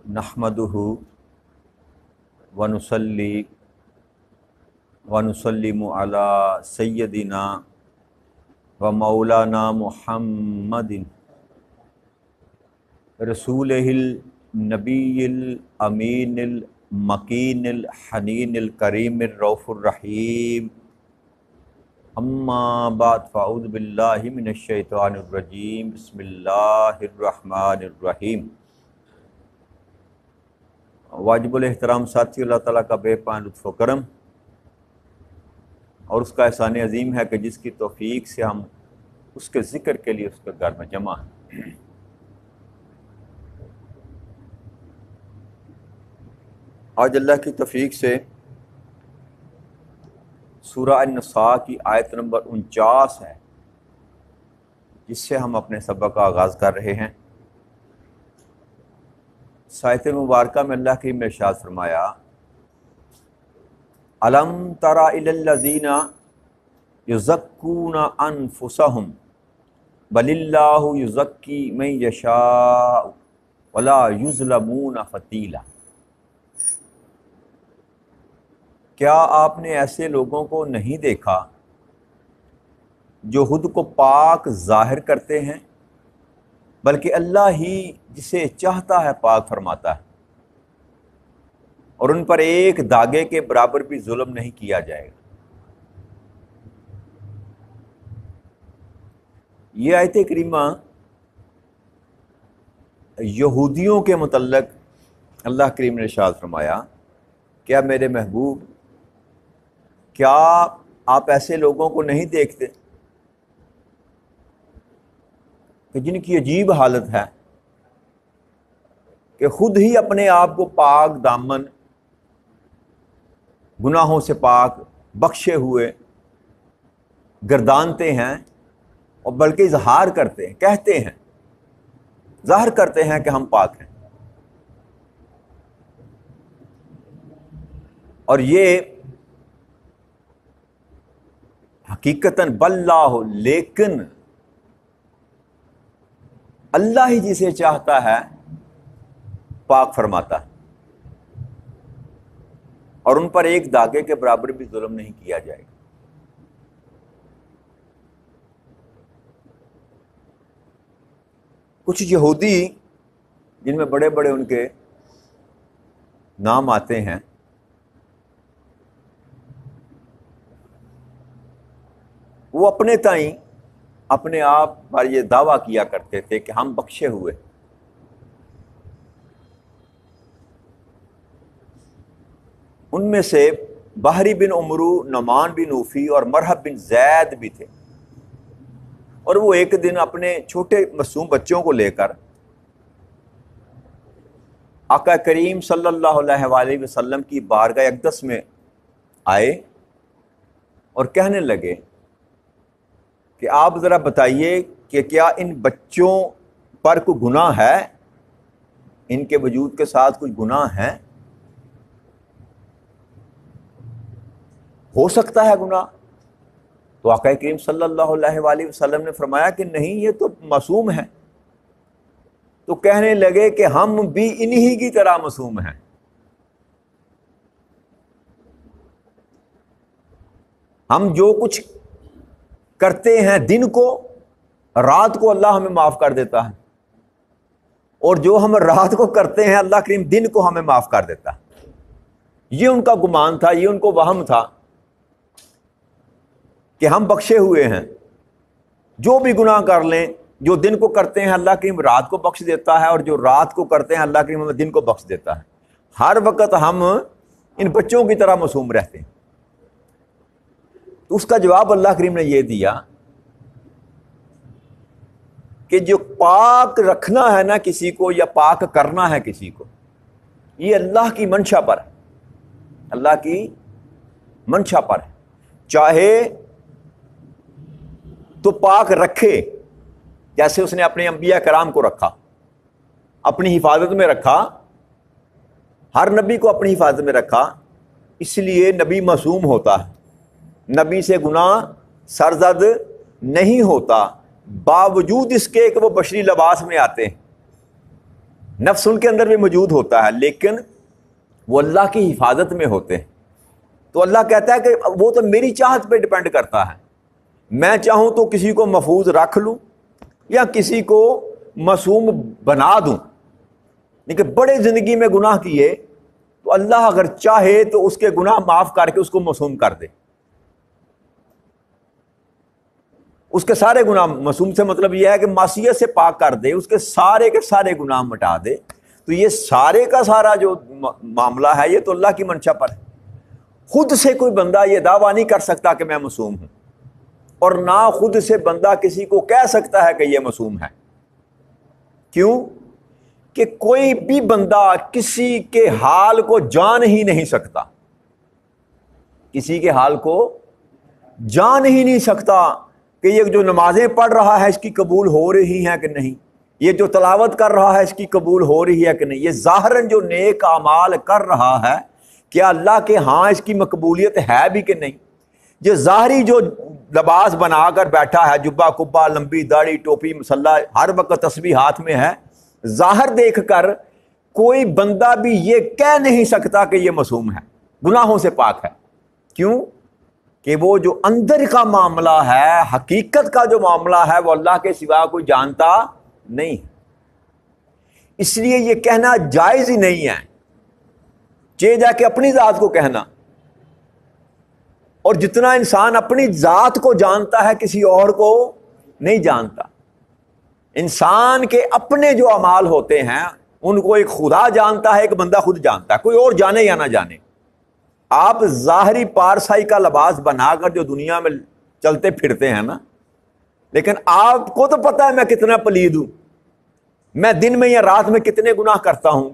نحمدہ ونصلی ونسلم علی سیدنا و مولانا محمد رسولہ النبی الامین المکین الحنین الکریم الرؤوف الرحیم اما بعد فاعوذ باللہ من الشیطان الرجیم بسم اللہ الرحمن الرحیم۔ واجب الاحترام ساتھی، اللہ تعالیٰ کا بے پناہ لطف و کرم اور اس کا احسان عظیم ہے کہ جس کی توفیق سے ہم اس کے ذکر کے لیے اس کے گھر میں جمع ہیں۔ آج اللہ کی توفیق سے سورہ النساء کی آیت نمبر 49 ہے، جس سے ہم اپنے سبق کا آغاز کر رہے ہیں۔ اس آیت مبارکہ میں اللہ کریم نے ارشاد فرمایا، الم تر الی الذین یزکون انفسہم بل اللہ یزکی من یشاء ولا یظلمون فتیلا۔ کیا آپ نے ایسے لوگوں کو نہیں دیکھا جو خود کو پاک ظاہر کرتے ہیں، بلکہ اللہ ہی جسے چاہتا ہے پاک فرماتا ہے، اور ان پر ایک دھاگے کے برابر بھی ظلم نہیں کیا جائے گا۔ یہ آیت کریمہ یہودیوں کے متعلق اللہ کریم نے ارشاد فرمایا، کیا میرے محبوب، کیا آپ ایسے لوگوں کو نہیں دیکھتے کہ جن کی عجیب حالت ہے کہ خود ہی اپنے آپ کو پاک دامن، گناہوں سے پاک، بخشے ہوئے گردانتے ہیں، اور بلکہ اظہار کرتے ہیں، کہتے ہیں، ظاہر کرتے ہیں کہ ہم پاک ہیں۔ اور یہ حقیقتاً باللہ، لیکن اللہ ہی جسے چاہتا ہے پاک فرماتا ہے، اور ان پر ایک دھاگے کے برابر بھی ظلم نہیں کیا جائے گا۔ کچھ یہودی جن میں بڑے بڑے ان کے نام آتے ہیں، وہ اپنے تئیں اپنے آپ پر یہ دعویٰ کیا کرتے تھے کہ ہم بخشے ہوئے۔ ان میں سے بحری بن عمرو، نعمان بن اوفی اور مرحب بن زید بھی تھے، اور وہ ایک دن اپنے چھوٹے معصوم بچوں کو لے کر آقا کریم صلی اللہ علیہ وآلہ وسلم کی بارگاہ اقدس میں آئے اور کہنے لگے کہ آپ ذرا بتائیے کہ کیا ان بچوں پر کوئی گناہ ہے، ان کے وجود کے ساتھ کچھ گناہ ہے، ہو سکتا ہے گناہ؟ تو آقا کریم صلی اللہ علیہ وآلہ وسلم نے فرمایا کہ نہیں، یہ تو معصوم ہے۔ تو کہنے لگے کہ ہم بھی انہی کی طرح معصوم ہیں۔ ہم جو کچھ کرتے ہیں دن کو، رات کو اللہ ہمیں معاف کر دیتا ہے، اور جو ہم رات کو کرتے ہیں اللہ کریم دن کو ہمیں معاف کر دیتا ہے۔ یہ ان کا گمان تھا، یہ ان کو وہم تھا کہ ہم بخشے ہوئے ہیں، جو بھی گناہ کر لیں، جو دن کو کرتے ہیں اللہ کریم رات کو بخش دیتا ہے، اور جو رات کو کرتے ہیں اللہ کریم ہمیں دن کو بخش دیتا ہے۔ ہر وقت ہم ان بچوں کی طرح معصوم رہتے ہیں۔ تو اس کا جواب اللہ کریم نے یہ دیا کہ جو پاک رکھنا ہے نا کسی کو، یا پاک کرنا ہے کسی کو، یہ اللہ کی منشا پر ہے، اللہ کی منشا پر ہے۔ چاہے تو پاک رکھے، جیسے اس نے اپنے انبیاء کرام کو رکھا، اپنی حفاظت میں رکھا، ہر نبی کو اپنی حفاظت میں رکھا، اس لیے نبی معصوم ہوتا ہے، نبی سے گناہ سرزد نہیں ہوتا، باوجود اس کے کہ وہ بشری لباس میں آتے ہیں۔ نفس ان کے اندر بھی موجود ہوتا ہے لیکن وہ اللہ کی حفاظت میں ہوتے ہیں. تو اللہ کہتا ہے کہ وہ تو میری چاہت پہ ڈپینڈ کرتا ہے. میں چاہوں تو کسی کو محفوظ رکھ لوں یا کسی کو معصوم بنا دوں. لیکن بڑے زندگی میں گناہ کیے تو اللہ اگر چاہے تو اس کے گناہ معاف کر کے اس کو معصوم کر دے. اس کے سارے گناہ، معصوم سے مطلب یہ ہے کہ معصیت سے پاک کر دے، اس کے سارے گناہ مٹا دے. تو یہ سارے کا سارا جو معاملہ ہے یہ تو اللہ کی منشا پر ہے. خود سے کوئی بندہ یہ دعویٰ نہیں کر سکتا کہ میں معصوم ہوں، اور نہ خود سے بندہ کسی کو کہہ سکتا ہے کہ یہ معصوم ہے. کیوں؟ کہ کوئی بھی بندہ کسی کے حال کو جان ہی نہیں سکتا. کسی کے حال کو جان ہی نہیں سکتا کہ یہ جو نمازیں پڑھ رہا ہے اس کی قبول ہو رہی ہیں کہ نہیں، یہ جو تلاوت کر رہا ہے اس کی قبول ہو رہی ہے کہ نہیں، یہ ظاہراً جو نیک اعمال کر رہا ہے کیا اللہ کے ہاں اس کی مقبولیت ہے بھی کہ نہیں. یہ ظاہری جو لباس بنا کر بیٹھا ہے، جبہ کبا، لمبی داڑھی، ٹوپی، مسلح، ہر وقت تسبیح ہاتھ میں ہے، ظاہر دیکھ کر کوئی بندہ بھی یہ کہہ نہیں سکتا کہ یہ معصوم ہے، گناہوں سے پاک ہے. کیوں؟ کہ وہ جو اندر کا معاملہ ہے، حقیقت کا جو معاملہ ہے، وہ اللہ کے سوا کوئی جانتا نہیں. اس لیے یہ کہنا جائز ہی نہیں ہے. چاہے جا کے اپنی ذات کو کہنا، اور جتنا انسان اپنی ذات کو جانتا ہے کسی اور کو نہیں جانتا. انسان کے اپنے جو اعمال ہوتے ہیں ان کو ایک خدا جانتا ہے، ایک بندہ خود جانتا ہے، کوئی اور جانے یا نہ جانے. آپ ظاہری پارسائی کا لباس بنا کر جو دنیا میں چلتے پھرتے ہیں نا، لیکن آپ کو تو پتا ہے میں کتنا پلید ہوں، میں دن میں یا رات میں کتنے گناہ کرتا ہوں،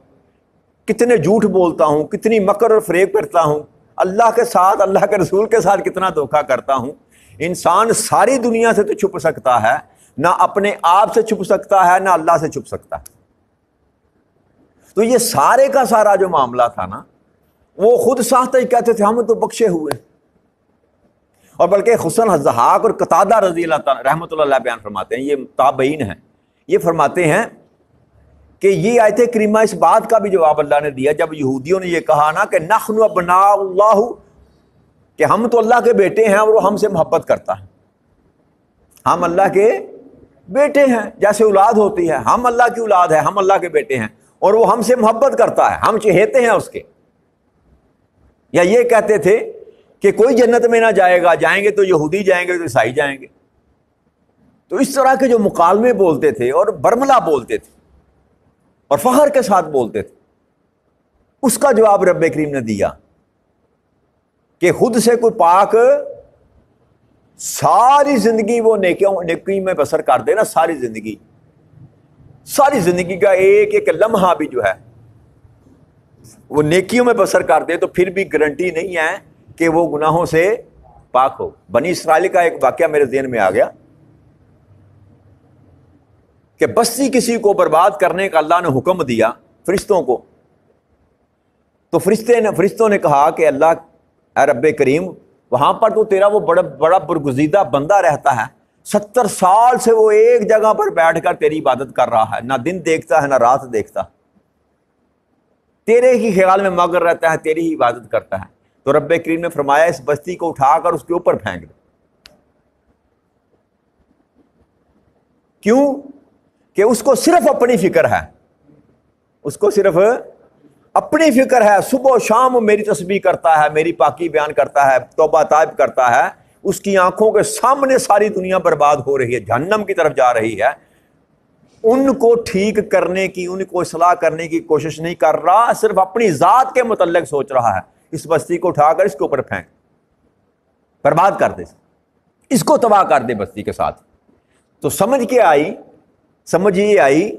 کتنے جھوٹ بولتا ہوں، کتنی مکر اور فریب کرتا ہوں، اللہ کے ساتھ، اللہ کے رسول کے ساتھ کتنا دھوکہ کرتا ہوں. انسان ساری دنیا سے تو چھپ سکتا ہے، نہ اپنے آپ سے چھپ سکتا ہے، نہ اللہ سے چھپ سکتا ہے. تو یہ سارے کا سارا جو معاملہ تھا نا، وہ خود ساختہ ہی کہتے تھے ہم تو بخشے ہوئے. اور بلکہ حسن الضحاک اور قتادہ رضی اللہ تعالی رحمۃ اللہ علیہ بیان فرماتے ہیں، یہ تابعین ہیں، یہ فرماتے ہیں کہ یہ آیت کریمہ اس بات کا بھی جواب اللہ نے دیا جب یہودیوں نے یہ کہا نا کہ نحن ابناء اللہ، کہ ہم تو اللہ کے بیٹے ہیں اور وہ ہم سے محبت کرتا ہے. ہم اللہ کے بیٹے ہیں، جیسے اولاد ہوتی ہے، ہم اللہ کی اولاد ہے، ہم اللہ کے بیٹے ہیں، اور وہ ہم سے محبت کرتا ہے، ہم چہیتے ہیں اس کے. یا یہ کہتے تھے کہ کوئی جنت میں نہ جائے گا، جائیں گے تو یہودی جائیں گے تو عیسائی جائیں گے. تو اس طرح کے جو مکالمے بولتے تھے اور برملا بولتے تھے اور فخر کے ساتھ بولتے تھے، اس کا جواب رب کریم نے دیا کہ خود سے کوئی پاک ساری زندگی وہ نیکی میں بسر کر دے نا، ساری زندگی کا ایک ایک لمحہ بھی جو ہے وہ نیکیوں میں بسر کر دے، تو پھر بھی گارنٹی نہیں ہے کہ وہ گناہوں سے پاک ہو. بنی اسرائیل کا ایک واقعہ میرے ذہن میں آ گیا کہ بستی کسی کو برباد کرنے کا اللہ نے حکم دیا فرشتوں کو. تو فرشتوں نے کہا کہ اللہ اے رب کریم، وہاں پر تو تیرا وہ بڑا برگزیدہ بندہ رہتا ہے، 70 سال سے وہ ایک جگہ پر بیٹھ کر تیری عبادت کر رہا ہے، نہ دن دیکھتا ہے نہ رات دیکھتا، تیرے ہی خیال میں مگن رہتا ہے، تیری ہی عبادت کرتا ہے. تو رب کریم نے فرمایا اس بستی کو اٹھا کر اس کے اوپر پھینک دے. کیوں؟ کہ اس کو صرف اپنی فکر ہے، اس کو صرف اپنی فکر ہے. صبح و شام میری تسبیح کرتا ہے، میری پاکی بیان کرتا ہے، توبہ طائب کرتا ہے، اس کی آنکھوں کے سامنے ساری دنیا برباد ہو رہی ہے، جہنم کی طرف جا رہی ہے. ان کو ٹھیک کرنے کی، ان کو اصلاح کرنے کی کوشش نہیں کر رہا، صرف اپنی ذات کے متعلق سوچ رہا ہے. اس بستی کو اٹھا کر اس کے اوپر پھینک، برباد کر دے، اس کو تباہ کر دے بستی کے ساتھ. تو سمجھ یہ آئی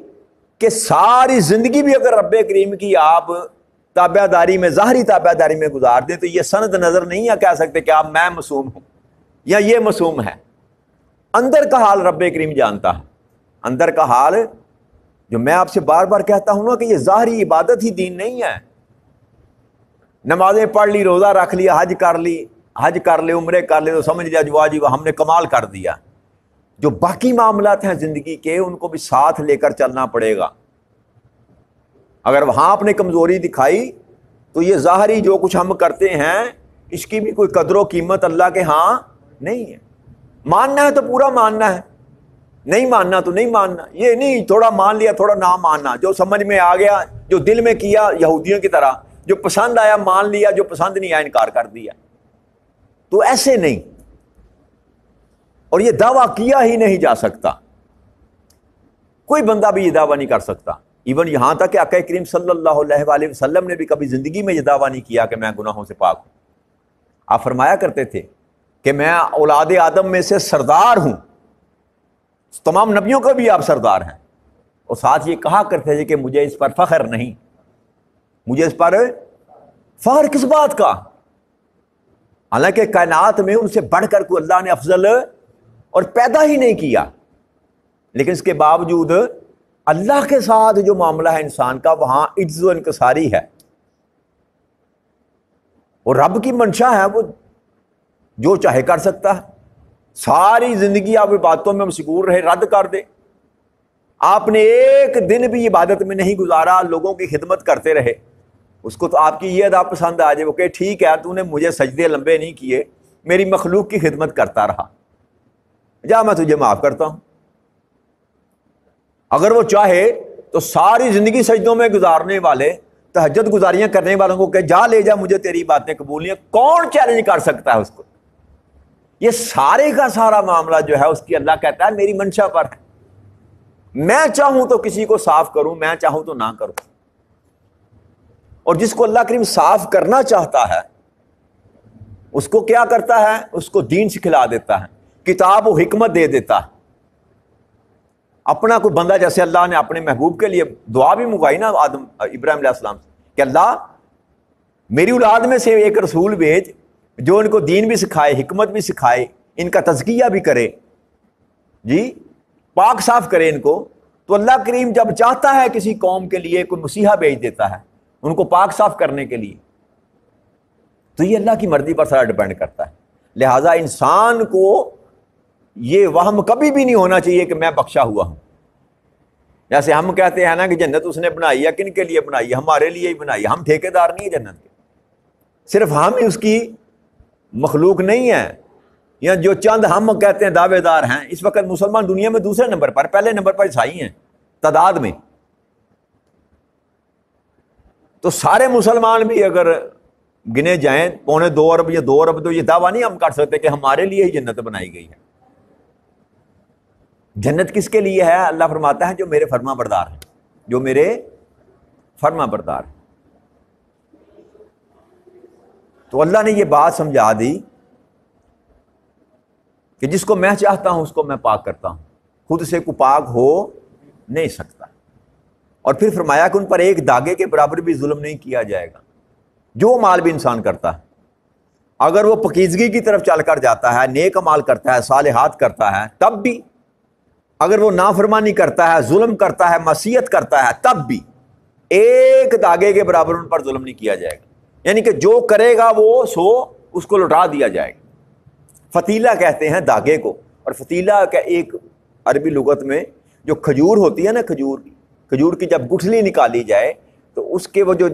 کہ ساری زندگی بھی اگر رب کریم کی آپ تابع داری میں، ظاہری تابع داری میں گزار دیں تو یہ سند نظر نہیں ہے کہہ سکتے کہ آپ میں معصوم ہوں یا یہ معصوم ہے. اندر کا حال رب کریم جانتا ہے. اندر کا حال جو میں آپ سے بار بار کہتا ہوں نا کہ یہ ظاہری عبادت ہی دین نہیں ہے. نمازیں پڑھ لی، روزہ رکھ لیا، حج کر لے، عمرے کر لے تو سمجھ لیا جو واجب ہم نے کمال کر دیا. جو باقی معاملات ہیں زندگی کے ان کو بھی ساتھ لے کر چلنا پڑے گا. اگر وہاں آپ نے کمزوری دکھائی تو یہ ظاہری جو کچھ ہم کرتے ہیں اس کی بھی کوئی قدر و قیمت اللہ کے ہاں نہیں ہے. ماننا ہے تو پورا ماننا ہے، نہیں ماننا تو نہیں ماننا. یہ نہیں تھوڑا مان لیا تھوڑا نہ ماننا، جو سمجھ میں آ گیا جو دل میں کیا یہودیوں کی طرح، جو پسند آیا مان لیا، جو پسند نہیں آیا انکار کر دیا. تو ایسے نہیں، اور یہ دعویٰ کیا ہی نہیں جا سکتا، کوئی بندہ بھی یہ دعویٰ نہیں کر سکتا. ایون یہاں تک کہ آقا کریم صلی اللہ علیہ وآلہ وسلم نے بھی کبھی زندگی میں یہ دعویٰ نہیں کیا کہ میں گناہوں سے پاک ہوں. آپ فرمایا کرتے تھے کہ میں اولاد آدم میں سے سردار ہوں، تمام نبیوں کا بھی آپ سردار ہیں، اور ساتھ یہ کہا کرتے تھے کہ مجھے اس پر فخر نہیں، مجھے اس پر فخر کس بات کا؟ حالانکہ کائنات میں ان سے بڑھ کر کوئی اللہ نے افضل اور پیدا ہی نہیں کیا، لیکن اس کے باوجود اللہ کے ساتھ جو معاملہ ہے انسان کا وہاں عجز و انکساری ہے، اور رب کی منشا ہے وہ جو چاہے کر سکتا ہے. ساری زندگی آپ عبادتوں میں مشغول رہے، رد کر دے. آپ نے ایک دن بھی عبادت میں نہیں گزارا، لوگوں کی خدمت کرتے رہے، اس کو تو آپ کی یہ ادا پسند آ جائے، وہ کہ ٹھیک ہے تو نے مجھے سجدے لمبے نہیں کیے، میری مخلوق کی خدمت کرتا رہا، جا میں تجھے معاف کرتا ہوں. اگر وہ چاہے تو ساری زندگی سجدوں میں گزارنے والے، تہجد گزاریاں کرنے والوں کو کہ جا لے جا مجھے تیری باتیں قبول نہیں ہیں، کون چیلنج کر سکتا ہے اس کو؟ یہ سارے کا سارا معاملہ جو ہے اس کی اللہ کہتا ہے میری منشا پر ہے، میں چاہوں تو کسی کو صاف کروں، میں چاہوں تو نہ کروں. اور جس کو اللہ کریم صاف کرنا چاہتا ہے اس کو کیا کرتا ہے؟ اس کو دین سکھلا دیتا ہے، کتاب و حکمت دے دیتا ہے. اپنا کوئی بندہ، جیسے اللہ نے اپنے محبوب کے لیے دعا بھی منگوائی نا ابراہیم علیہ السلام سے کہ اللہ میری اولاد میں سے ایک رسول بھیج جو ان کو دین بھی سکھائے، حکمت بھی سکھائے، ان کا تزکیہ بھی کرے، جی پاک صاف کرے ان کو. تو اللہ کریم جب چاہتا ہے کسی قوم کے لیے کوئی مسیحا بھیج دیتا ہے ان کو پاک صاف کرنے کے لیے. تو یہ اللہ کی مرضی پر سارا ڈیپینڈ کرتا ہے. لہٰذا انسان کو یہ وہم کبھی بھی نہیں ہونا چاہیے کہ میں بخشا ہوا ہوں. جیسے ہم کہتے ہیں نا کہ جنت اس نے بنائی ہے، کن کے لیے بنائی ہے؟ ہمارے لیے ہی بنائی ہے، ہم ٹھیکیدار نہیں ہیں جنت کے، صرف ہم ہی اس کی مخلوق نہیں ہے، یا جو چند ہم کہتے ہیں دعوے دار ہیں. اس وقت مسلمان دنیا میں دوسرے نمبر پر، پہلے نمبر پر عیسائی ہیں تعداد میں. تو سارے مسلمان بھی اگر گنے جائیں 2.25 ارب یا 2 ارب، تو یہ دعویٰ نہیں ہم کر سکتے کہ ہمارے لیے ہی جنت بنائی گئی ہے. جنت کس کے لیے ہے؟ اللہ فرماتا ہے جو میرے فرما بردار ہیں، جو میرے فرما بردار ہیں. تو اللہ نے یہ بات سمجھا دی کہ جس کو میں چاہتا ہوں اس کو میں پاک کرتا ہوں، خود سے کوئی پاک ہو نہیں سکتا. اور پھر فرمایا کہ ان پر ایک داغے کے برابر بھی ظلم نہیں کیا جائے گا. جو مال بھی انسان کرتا ہے اگر وہ پاکیزگی کی طرف چل کر جاتا ہے، نیک عمال کرتا ہے، صالحات کرتا ہے، تب بھی اگر وہ نافرمانی کرتا ہے، ظلم کرتا ہے، معصیت کرتا ہے، تب بھی ایک داغے کے برابر ان پر ظلم نہیں کیا جائے گا. یعنی کہ جو کرے گا وہ سو اس کو لوٹا دیا جائے گا. فتیلہ کہتے ہیں داغے کو. اور فتیلہ کا ایک عربی لغت میں جو کھجور ہوتی ہے نا، کھجور کی جب گٹھلی نکالی جائے تو اس کے وہ جو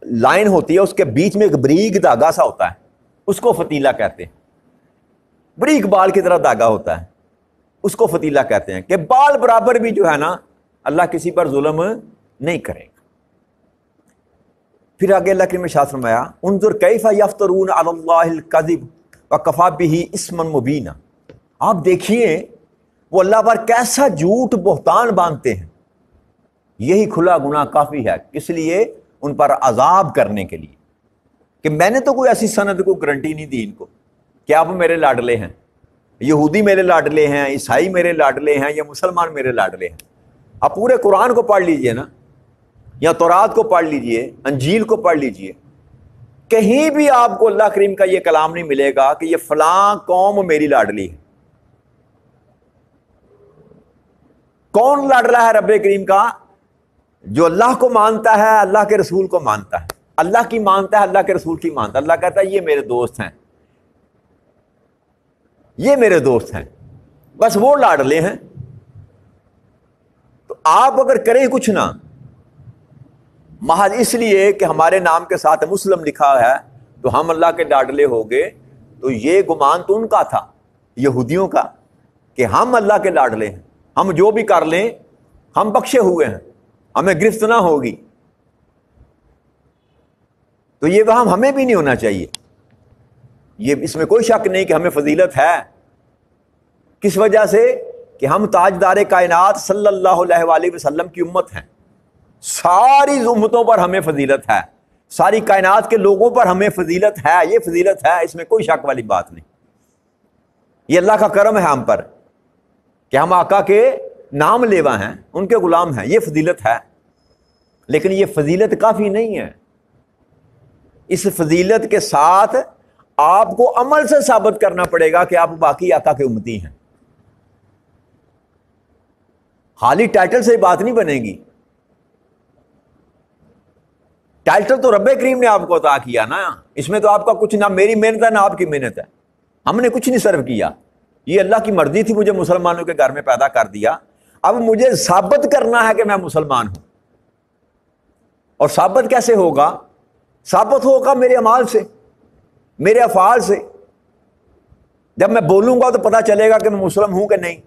لائن ہوتی ہے اس کے بیچ میں ایک بریک دھاگا سا ہوتا ہے، اس کو فتیلہ کہتے ہیں. بریک بال کی طرح دھاگا ہوتا ہے، اس کو فتیلہ کہتے ہیں. کہ بال برابر بھی جو ہے نا اللہ کسی پر ظلم نہیں کرے گا. پھر آگے اللہ کے ارشاد فرمایا انظر کیف یفترون علی اللہ الکذب وکفی بہ اسما مبینا. آپ دیکھیے وہ اللہ پر کیسا جھوٹ بہتان باندھتے ہیں، یہی کھلا گناہ کافی ہے کس لیے؟ ان پر عذاب کرنے کے لیے. کہ میں نے تو کوئی ایسی سند کو گارنٹی نہیں دی ان کو کہ آپ میرے لاڈلے ہیں، یہودی میرے لاڈلے ہیں، عیسائی میرے لاڈلے ہیں، یا مسلمان میرے لاڈلے ہیں. آپ پورے قرآن کو پڑھ لیجئے نا، یا تورات کو پڑھ لیجئے، انجیل کو پڑھ لیجئے، کہیں بھی آپ کو اللہ کریم کا یہ کلام نہیں ملے گا کہ یہ فلاں قوم میری لاڈلی ہے. کون لاڈلا ہے رب کریم کا؟ جو اللہ کو مانتا ہے، اللہ کے رسول کو مانتا ہے، اللہ کی مانتا ہے، اللہ کے رسول کی مانتا ہے. اللہ کہتا ہے یہ میرے دوست ہیں، یہ میرے دوست ہیں، بس وہ لاڈلے ہیں. تو آپ اگر کریں کچھ نہ، محض اس لیے کہ ہمارے نام کے ساتھ مسلم لکھا ہے تو ہم اللہ کے لاڈلے ہو گئے، تو یہ گمان تو ان کا تھا، یہودیوں کا، کہ ہم اللہ کے لاڈلے ہیں، ہم جو بھی کر لیں ہم بخشے ہوئے ہیں، ہمیں گرفت نہ ہوگی۔ تو یہ وہاں ہمیں بھی نہیں ہونا چاہیے، یہ اس میں کوئی شک نہیں کہ ہمیں فضیلت ہے۔ کس وجہ سے؟ کہ ہم تاجدار کائنات صلی اللہ علیہ وآلہ وسلم کی امت ہیں، ساری امتوں پر ہمیں فضیلت ہے، ساری کائنات کے لوگوں پر ہمیں فضیلت ہے، یہ فضیلت ہے، اس میں کوئی شک والی بات نہیں۔ یہ اللہ کا کرم ہے ہم پر کہ ہم آقا کے نام لیوا ہیں، ان کے غلام ہیں، یہ فضیلت ہے۔ لیکن یہ فضیلت کافی نہیں ہے، اس فضیلت کے ساتھ آپ کو عمل سے ثابت کرنا پڑے گا کہ آپ باقی آقا کے امتی ہیں۔ خالی ٹائٹل سے بات نہیں بنے گی، ٹائٹل تو رب کریم نے آپ کو عطا کیا نا، اس میں تو آپ کا کچھ نہ میری محنت ہے نہ آپ کی محنت ہے، ہم نے کچھ نہیں سرو کیا، یہ اللہ کی مرضی تھی، مجھے مسلمانوں کے گھر میں پیدا کر دیا، اب مجھے ثابت کرنا ہے کہ میں مسلمان ہوں۔ اور ثابت کیسے ہوگا؟ ثابت ہوگا میرے اعمال سے، میرے افعال سے۔ جب میں بولوں گا تو پتہ چلے گا کہ میں مسلم ہوں کہ نہیں،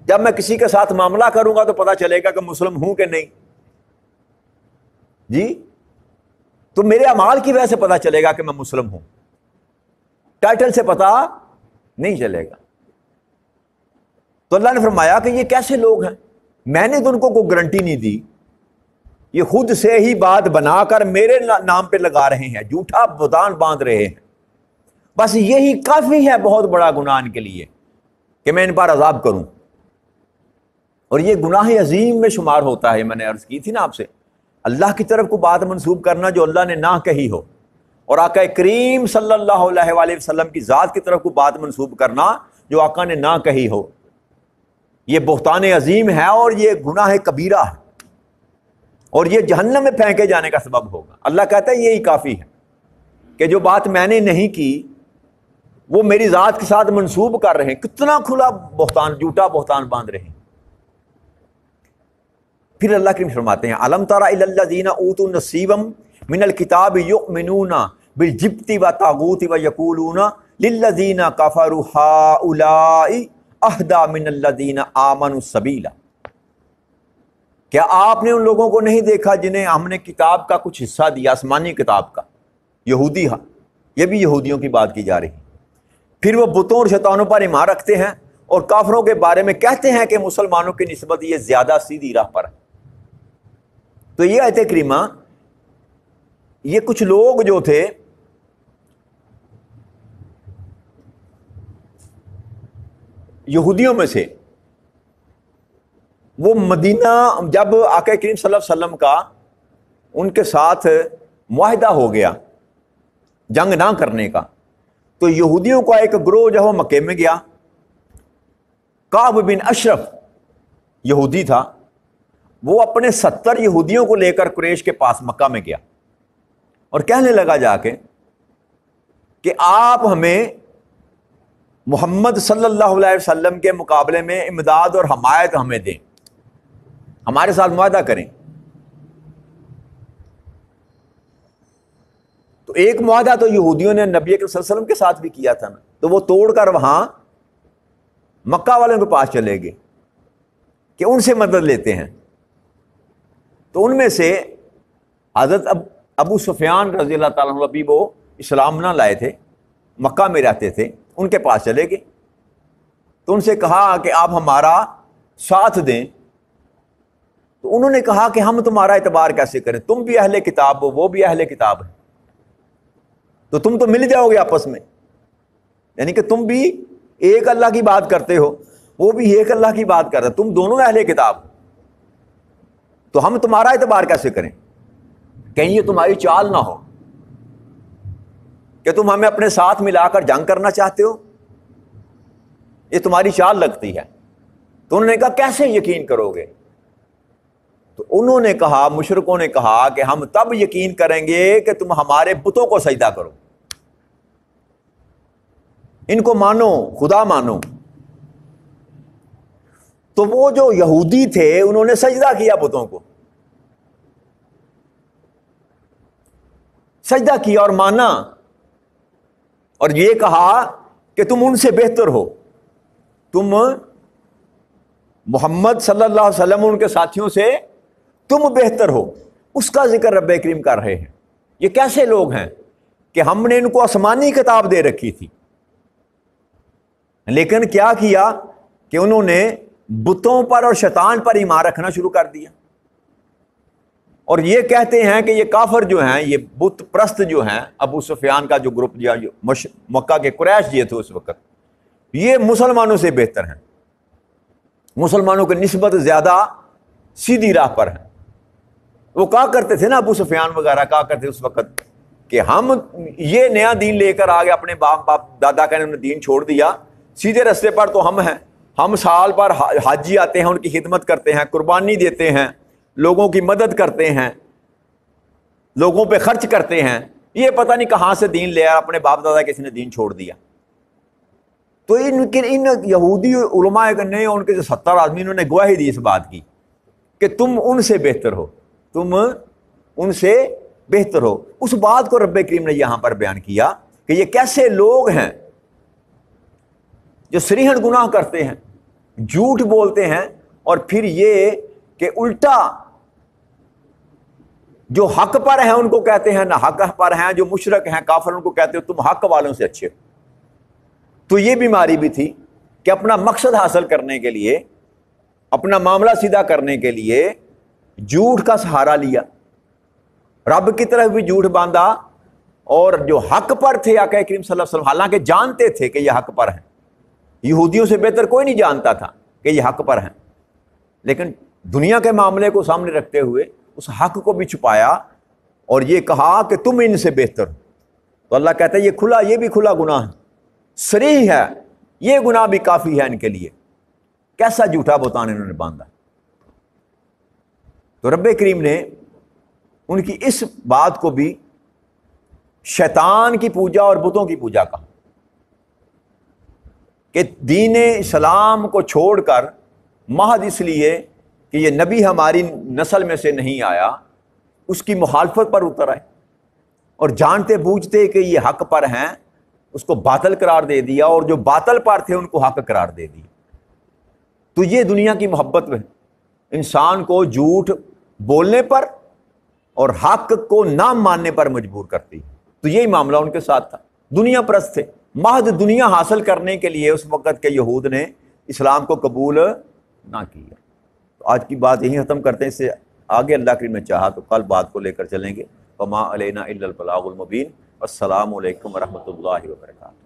جب میں کسی کے ساتھ معاملہ کروں گا تو پتہ چلے گا کہ مسلم ہوں کہ نہیں۔ جی، تو میرے اعمال کی وجہ سے پتہ چلے گا کہ میں مسلم ہوں، ٹائٹل سے پتہ نہیں چلے گا۔ تو اللہ نے فرمایا کہ یہ کیسے لوگ ہیں، میں نے تو ان کو کوئی گارنٹی نہیں دی، یہ خود سے ہی بات بنا کر میرے نام پہ لگا رہے ہیں، جھوٹا بہتان باندھ رہے ہیں، بس یہی کافی ہے بہت بڑا گناہ ان کے لیے کہ میں ان پر عذاب کروں۔ اور یہ گناہ عظیم میں شمار ہوتا ہے، میں نے عرض کی تھی نا آپ سے، اللہ کی طرف کو بات منسوب کرنا جو اللہ نے نہ کہی ہو، اور آقا کریم صلی اللہ علیہ وآلہ وسلم کی ذات کی طرف کو بات منسوب کرنا جو آقا نے نہ کہی ہو، یہ بہتان عظیم ہے اور یہ گناہ کبیرہ ہے، اور یہ جہنم میں پھینکے جانے کا سبب ہوگا۔ اللہ کہتا ہے یہی کافی ہے کہ جو بات میں نے نہیں کی وہ میری ذات کے ساتھ منسوب کر رہے ہیں، کتنا کھلا بہتان، جھوٹا بہتان باندھ رہے ہیں۔ پھر اللہ کریم فرماتے ہیں الم تر الی الذین اوتوا نصیبا من الکتاب یؤمنون بالجبت والطاغوت ویقولون للذین کفروا ہؤلاء اہدی من الذین آمنوا سبیلا۔ کیا آپ نے ان لوگوں کو نہیں دیکھا جنہیں ہم نے کتاب کا کچھ حصہ دیا، آسمانی کتاب کا؟ یہودی، ہاں، یہ بھی یہودیوں کی بات کی جا رہی ہے۔ پھر وہ بتوں اور شیطانوں پر ایمان رکھتے ہیں اور کافروں کے بارے میں کہتے ہیں کہ مسلمانوں کی نسبت یہ زیادہ سیدھی راہ پر ہے۔ تو یہ آیت کریمہ، یہ کچھ لوگ جو تھے یہودیوں میں سے، وہ مدینہ جب آقا کریم صلی اللہ علیہ وسلم کا ان کے ساتھ معاہدہ ہو گیا جنگ نہ کرنے کا، تو یہودیوں کا ایک گروہ جو وہ مکے میں گیا، کعب بن اشرف یہودی تھا، وہ اپنے 70 یہودیوں کو لے کر قریش کے پاس مکہ میں گیا اور کہنے لگا جا کے کہ آپ ہمیں محمد صلی اللہ علیہ وسلم کے مقابلے میں امداد اور حمایت ہمیں دیں، ہمارے ساتھ معاہدہ کریں۔ تو ایک معاہدہ تو یہودیوں نے نبی اکرم صلی اللہ علیہ وسلم کے ساتھ بھی کیا تھا نا، تو وہ توڑ کر وہاں مکہ والوں کے پاس چلے گئے کہ ان سے مدد لیتے ہیں۔ تو ان میں سے حضرت ابو سفیان رضی اللہ تعالیٰ عنہ، ابھی وہ اسلام نہ لائے تھے، مکہ میں رہتے تھے، ان کے پاس چلے گئے، تو ان سے کہا کہ آپ ہمارا ساتھ دیں۔ تو انہوں نے کہا کہ ہم تمہارا اعتبار کیسے کریں، تم بھی اہل کتاب ہو، وہ بھی اہل کتاب ہے، تو تم تو مل جاؤ گے آپس میں، یعنی کہ تم بھی ایک اللہ کی بات کرتے ہو، وہ بھی ایک اللہ کی بات کرتے، تم دونوں اہل کتاب ہو، تو ہم تمہارا اعتبار کیسے کریں؟ کہیں یہ تمہاری چال نہ ہو کہ تم ہمیں اپنے ساتھ ملا کر جنگ کرنا چاہتے ہو، یہ تمہاری چال لگتی ہے۔ تو انہوں نے کہا کیسے یقین کرو گے؟ تو انہوں نے کہا، مشرکوں نے کہا کہ ہم تب یقین کریں گے کہ تم ہمارے بتوں کو سجدہ کرو، ان کو مانو، خدا مانو۔ تو وہ جو یہودی تھے انہوں نے سجدہ کیا بتوں کو، سجدہ کیا اور مانا، اور یہ کہا کہ تم ان سے بہتر ہو، تم محمد صلی اللہ علیہ وسلم ان کے ساتھیوں سے تم بہتر ہو، اس کا ذکر رب کریم کر رہے ہیں۔ یہ کیسے لوگ ہیں کہ ہم نے ان کو آسمانی کتاب دے رکھی تھی، لیکن کیا کیا کہ انہوں نے بتوں پر اور شیطان پر ایمان رکھنا شروع کر دیا، اور یہ کہتے ہیں کہ یہ کافر جو ہیں، یہ بت پرست جو ہیں، ابو سفیان کا جو گروپ جو مکہ کے قریش یہ تھے اس وقت، یہ مسلمانوں سے بہتر ہیں، مسلمانوں کی نسبت زیادہ سیدھی راہ پر ہیں۔ وہ کہا کرتے تھے نا، ابو سفیان وغیرہ کہا کرتے اس وقت کہ ہم یہ نیا دین لے کر آگے، اپنے باپ دادا کا انہوں نے دین چھوڑ دیا، سیدھے رستے پر تو ہم ہیں، ہم سال پر حاجی آتے ہیں، ان کی خدمت کرتے ہیں، قربانی دیتے ہیں، لوگوں کی مدد کرتے ہیں، لوگوں پہ خرچ کرتے ہیں، یہ پتہ نہیں کہاں سے دین لے آیا، اپنے باپ دادا کسی نے دین چھوڑ دیا۔ تو ان یہودی علماء نے، ان کے جو 70 آدمی، انہوں نے گواہی دی اس بات کی کہ تم ان سے بہتر ہو، تم ان سے بہتر ہو۔ اس بات کو رب کریم نے یہاں پر بیان کیا کہ یہ کیسے لوگ ہیں جو صریحاً گناہ کرتے ہیں، جھوٹ بولتے ہیں، اور پھر یہ کہ الٹا جو حق پر ہیں ان کو کہتے ہیں نہ حق پر ہیں، جو مشرک ہیں کافر ان کو کہتے ہو تم حق والوں سے اچھے ہو۔ تو یہ بیماری بھی تھی کہ اپنا مقصد حاصل کرنے کے لیے، اپنا معاملہ سیدھا کرنے کے لیے جھوٹ کا سہارا لیا، رب کی طرف بھی جھوٹ باندھا، اور جو حق پر تھے آقا کریم صلی اللہ علیہ وسلم حالانکہ جانتے تھے کہ یہ حق پر ہیں، یہودیوں سے بہتر کوئی نہیں جانتا تھا کہ یہ حق پر ہیں، لیکن دنیا کے معاملے کو سامنے رکھتے ہوئے اس حق کو بھی چھپایا اور یہ کہا کہ تم ان سے بہتر ہو۔ تو اللہ کہتا ہے یہ بھی کھلا گناہ ہے، صریح ہے، یہ گناہ بھی کافی ہے ان کے لیے۔ کیسا جھوٹا بہتان انہوں نے باندھا۔ تو رب کریم نے ان کی اس بات کو بھی شیطان کی پوجا اور بتوں کی پوجا کہا کہ دین اسلام کو چھوڑ کر محض اس لیے کہ یہ نبی ہماری نسل میں سے نہیں آیا، اس کی مخالفت پر اتر آئے، اور جانتے بوجھتے کہ یہ حق پر ہیں اس کو باطل قرار دے دیا، اور جو باطل پر تھے ان کو حق قرار دے دیا۔ تو یہ دنیا کی محبت ہے، انسان کو جھوٹ بولنے پر اور حق کو نہ ماننے پر مجبور کرتی۔ تو یہی معاملہ ان کے ساتھ تھا، دنیا پرست تھے، محض دنیا حاصل کرنے کے لیے اس وقت کے یہود نے اسلام کو قبول نہ کیا۔ تو آج کی بات یہیں ختم کرتے ہیں، اس سے آگے اللہ کریم نے چاہا تو کل بات کو لے کر چلیں گے۔ وما علینا الا البلاغ المبین۔ السلام علیکم ورحمۃ اللہ وبرکاتہ۔